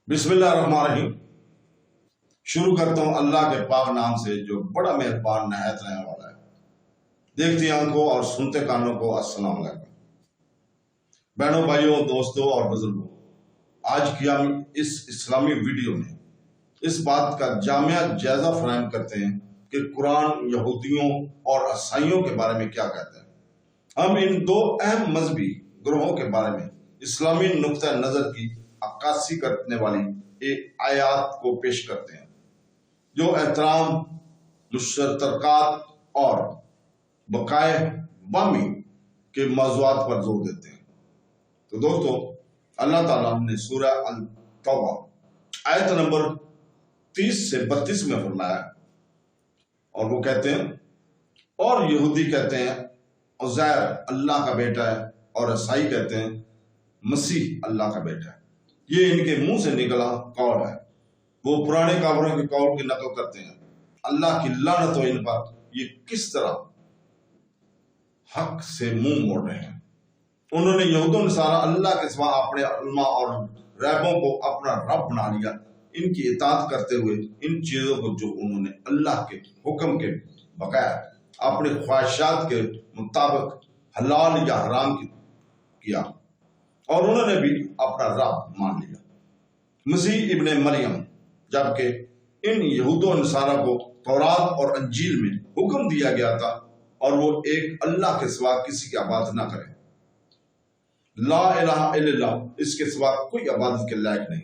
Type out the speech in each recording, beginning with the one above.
बिस्मिल्लाहिर्रहमानिर्रहीम। शुरू करता हूँ अल्लाह के पाक नाम से जो बड़ा मेहरबान नहायत रहने वाला है। देखती आंखों और सुनते कानों को अस्सलाम वालेकुम। बहनों, भाइयों, दोस्तों और बुजुर्गों, आज की हम इस इस्लामी वीडियो में इस बात का जामिया जायजा फराहम करते हैं कि कुरान यहूदियों और ईसाइयों के बारे में क्या कहता है। हम इन दो अहम मजहबी ग्रोहों के बारे में इस्लामी नुक्ता नजर की अक्कासी करने वाली एक आयत को पेश करते हैं जो एहतराम, मुशतरकात और बकाए बामी के मौज़ूआत पर जोर देते हैं। तो दोस्तों, अल्लाह ताला ने सूरह अल-तौबा आयत नंबर 30 से 32 में फरमाया, और वो कहते हैं, और यहूदी कहते हैं उज़ैर अल्लाह का बेटा है और ईसाई कहते हैं मसीह अल्लाह का बेटा है। ये इनके मुंह से निकला कौल है। वो पुराने काफिरों के कौल की नकल करते हैं। अल्लाह की लानत हो इन पर, ये किस तरह हक से मुंह मोड़ रहे हैं। उन्होंने यहूदों नसारा अल्लाह के सिवा अपने उलमा और रैबों को अपना रब बना लिया, इनकी इताअत करते हुए इन चीजों को जो उन्होंने अल्लाह के हुक्म के बगैर अपने ख्वाहिशात के मुताबिक हलाल या हराम किया, और उन्होंने भी अपना रब मान लिया मसीह इब्ने मरियम, जबकि इन यहूदों नसारा को तौरात और अंजील में हुक्म दिया गया था और वो एक अल्लाह के सिवा किसी की इबादत न करें। ला इलाहा इल्लल्लाह, इसके सिवा कोई इबादत के लायक नहीं।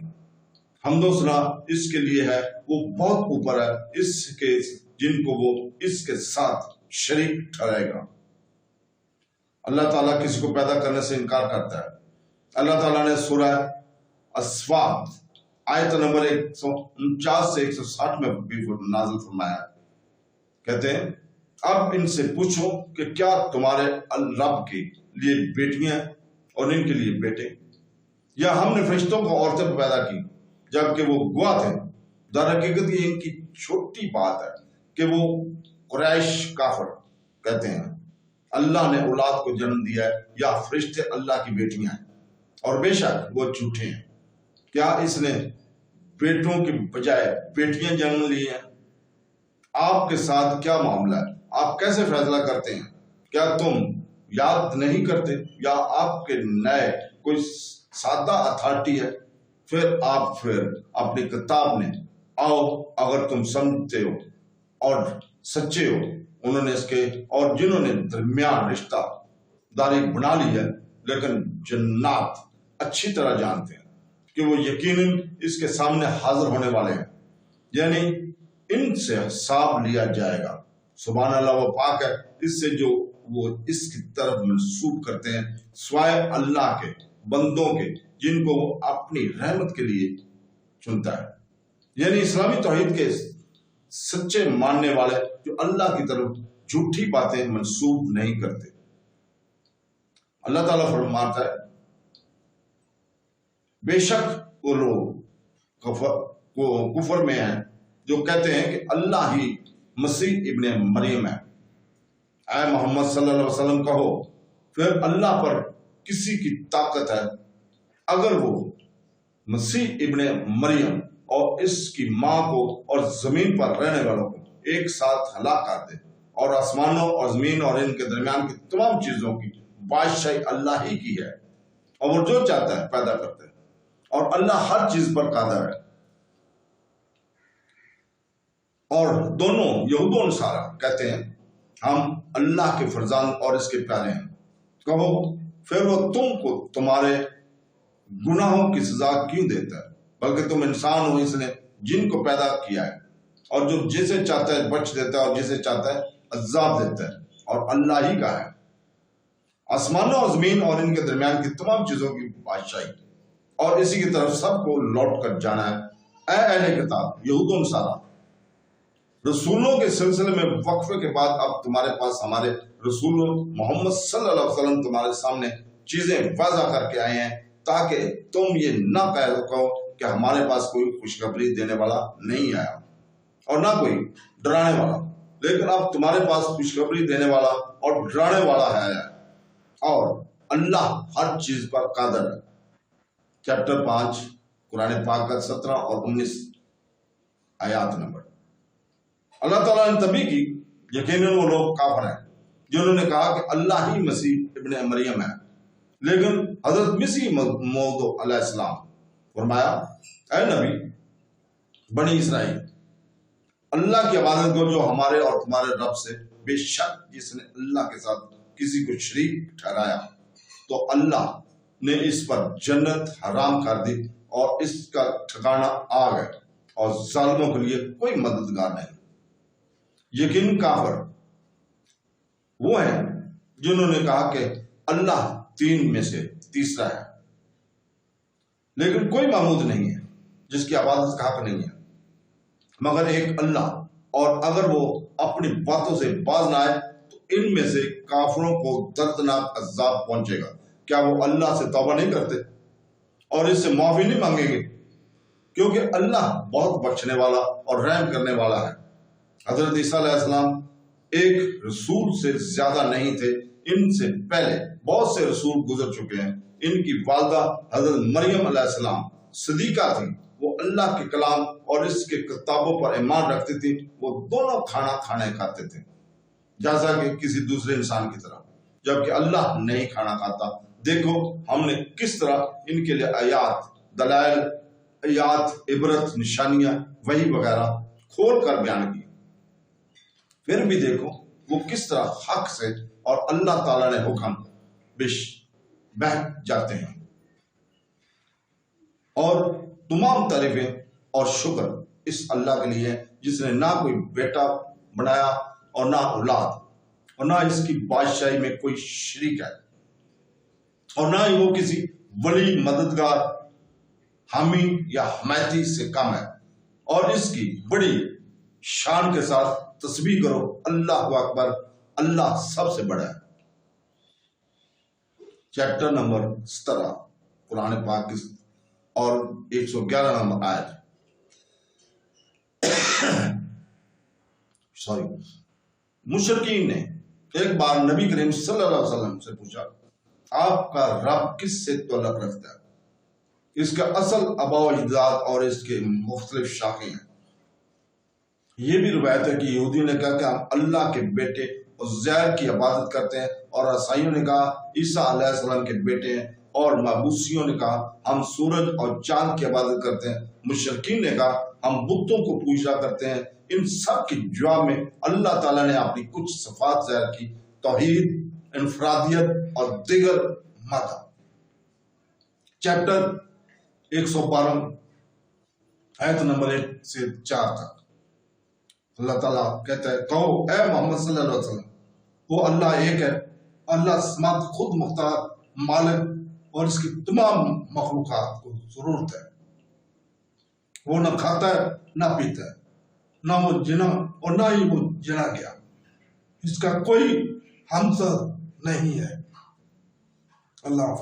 हम्दो सना इसके लिए है, वो बहुत ऊपर है इसके जिनको वो इसके साथ शरीक ठहराएगा। अल्लाह ताला किसी को पैदा करने से इनकार करता है। अल्लाह ताला ने सूरह अस्वात आयत नंबर 149 से 160 में भी नाज़िल फरमाया। कहते हैं, अब इनसे पूछो कि क्या तुम्हारे रब के लिए बेटियां और इनके लिए बेटे, या हमने फरिश्तों को औरतें पैदा की जबकि वो गवाह थे। दर हकीकत ये इनकी छोटी बात है कि वो कुरैश काफिर कहते हैं अल्लाह ने औलाद को जन्म दिया है या फरिश्ते अल्लाह की बेटियां हैं, और बेशक वो झूठे हैं। क्या इसने बेटों के बजाय बेटियां जन्म ली हैं? आपके साथ क्या मामला है? आप कैसे फैसला करते हैं? क्या तुम याद नहीं करते, या आपके नए कोई सादा अथॉरिटी है? फिर अपनी किताब में आओ, अगर तुम समझते हो और सच्चे हो। उन्होंने इसके और जिन्होंने दरमियान रिश्ता दारी बना ली है, लेकिन जन्नात अच्छी तरह जानते हैं कि वो यकीनन इसके सामने हाजिर होने वाले हैं, यानी इनसे हिसाब लिया जाएगा। सुभान अल्लाह, वो पाक है इससे जो वो इसकी तरफ मंसूब करते हैं, स्वाय अल्लाह के बंदों के जिनको वो अपनी रहमत के लिए चुनता है। यानी इस्लामी तौहीद के सच्चे मानने वाले जो अल्लाह की तरफ झूठी बातें मंसूब नहीं करते। अल्लाह ताला फरमाता है, बेशक वो लोग कुफर में हैं जो कहते हैं कि अल्लाह ही मसीह इब्ने मरियम है। ऐ मोहम्मद सल्लल्लाहु अलैहि वसल्लम कहो, फिर अल्लाह पर किसी की ताकत है अगर वो मसीह इब्ने मरियम और इसकी माँ को और जमीन पर रहने वालों को एक साथ हलाक कर दे, और आसमानों और जमीन और इनके दरमियान की तमाम चीजों की बादशाही अल्लाह ही की है, और वो जो चाहता है पैदा करता है, और अल्लाह हर चीज पर कादर है। और दोनों यहूदों नसारा कहते हैं हम अल्लाह के फरजान और इसके प्यारे हैं। कहो, फिर वो तुमको तुम्हारे गुनाहों की सजा क्यों देता है? बल्कि तुम इंसान हो, इसने जिनको पैदा किया है, और जो जिसे चाहता है बख्श देता है और जिसे चाहता है अजाब देता है, और अल्लाह ही का है आसमानों और जमीन और इनके दरमियान की तमाम चीजों की बादशाही, और इसी की तरफ सबको लौट कर जाना है। ऐ अहले किताब यहूदों नसारा, रसूलों के सिलसिले में वक्फे के बाद अब तुम्हारे पास हमारे रसूल मोहम्मद सल्लल्लाहु अलैहि वसल्लम तुम्हारे सामने चीजें वाज़ा करके आए हैं, ताकि तुम ये ना कहो कि हमारे पास कोई खुशखबरी देने वाला नहीं आया और ना कोई डराने वाला, लेकिन अब तुम्हारे पास खुशखबरी देने वाला और डराने वाला है, और अल्लाह हर चीज पर कादर है। चैप्टर 5 قرآن پاک کا 17 اور 19 آیات نمبر۔ اللہ تعالیٰ نے تبھی کی، یقیناً وہ لوگ کافر ہیں جنہوں نے کہا کہ اللہ ہی مسیح ابن مریم ہے، لیکن حضرت مسیح موعود علیہ السلام فرمایا، اے نبی بنی اسرائیل، اللہ کی عبادت کرو جو ہمارے اور تمہارے رب سے، بے شک جس نے اللہ کے ساتھ کسی کو شریک ٹھہرایا تو اللہ نے اس پر جنت حرام کر دی اور اس کا ٹھکانہ آگ ہے، اور ظالموں کے لیے کوئی مددگار نہیں۔ یقین کافر وہ ہیں جنہوں نے کہا کہ اللہ 3 میں سے تیسرا ہے، لیکن کوئی معبود نہیں ہے جس کی عبادت کا حق نہیں ہے مگر ایک اللہ، اور اگر وہ اپنی باتوں سے باز نہ آئے تو ان میں سے کافروں کو دردناک عذاب پہنچے گا۔ کیا وہ اللہ سے توبہ نہیں کرتے اور اس سے معافی نہیں مانگیں گے؟ کیونکہ اللہ بہت بخشنے والا اور رحم کرنے والا ہے۔ حضرت عیسیٰ علیہ السلام ایک رسول سے زیادہ نہیں تھے، ان سے پہلے بہت سے رسول گزر چکے ہیں۔ ان کی والدہ حضرت مریم علیہ السلام صدیقہ تھی، وہ اللہ کے کلام اور اس کے کتابوں پر ایمان رکھتی تھی۔ وہ دونوں کھانا کھانے کھاتے تھے جیسا کہ کسی دوسرے انسان کی طرح، جبکہ اللہ نہیں کھانا کھاتا۔ دیکھو ہم نے کس طرح ان کے لیے آیات، دلائل، آیات، عبرت، نشانیاں، وحی وغیرہ کھول کر بیان کی، پھر بھی دیکھو وہ کس طرح حق سے اور اللہ تعالیٰ نے حکم بہک جاتے ہیں۔ اور تمام تعریفیں اور شکر اس اللہ کے لیے جس نے نہ کوئی بیٹا بنایا اور نہ اولاد، اور نہ اس کی بادشاہی میں کوئی شریک ہے، اور نہ ہی وہ کسی ولی، مددگار، حامی یا حمایتی سے کم ہے، اور اس کی بڑی شان کے ساتھ تسبیح کرو، اللہ اکبر، اللہ سب سے بڑا ہے۔ چیپٹر نمبر 17 قرآن پاک کی اور 111 نمبر آیت۔ مشرکین نے ایک بار نبی کریم صلی اللہ علیہ وسلم سے پوچھا، آپ کا رب کس سے تعلق رکھتا ہے؟ اس کا اصل آباء و اجداد اور اس کے مختلف شاخیں ہیں۔ یہ بھی روایت ہے کہ یہودیوں نے کہا کہ ہم اللہ کے بیٹے عزیر کی عبادت کرتے ہیں، اور عیسائیوں نے کہا عیسیٰ علیہ السلام کے بیٹے ہیں، اور مجوسیوں نے کہا ہم سورج اور چاند کی عبادت کرتے ہیں۔ مشرکین نے کہا ہم بتوں کو پوجا کرتے ہیں۔ ان سب کے جواب میں اللہ تعالیٰ نے اپنی کچھ صفات ظاہر کی، توحید، انفرادیت اور دیگر مادہ۔ چیپٹر 112 آیت نمبر 1 سے 4 تک اللہ تعالیٰ کہتا ہے، کہو اے محمد صلی اللہ علیہ وسلم، وہ اللہ ایک ہے، اللہ سماعت خود مختار مالک اور اس کی تمام مخلوقات کو ضرورت ہے۔ وہ نہ کھاتا ہے نہ پیتا ہے، نہ وہ جنا اور نہ ہی وہ جنا گیا، اس کا کوئی ہمسر نہیں ہے۔ اللہ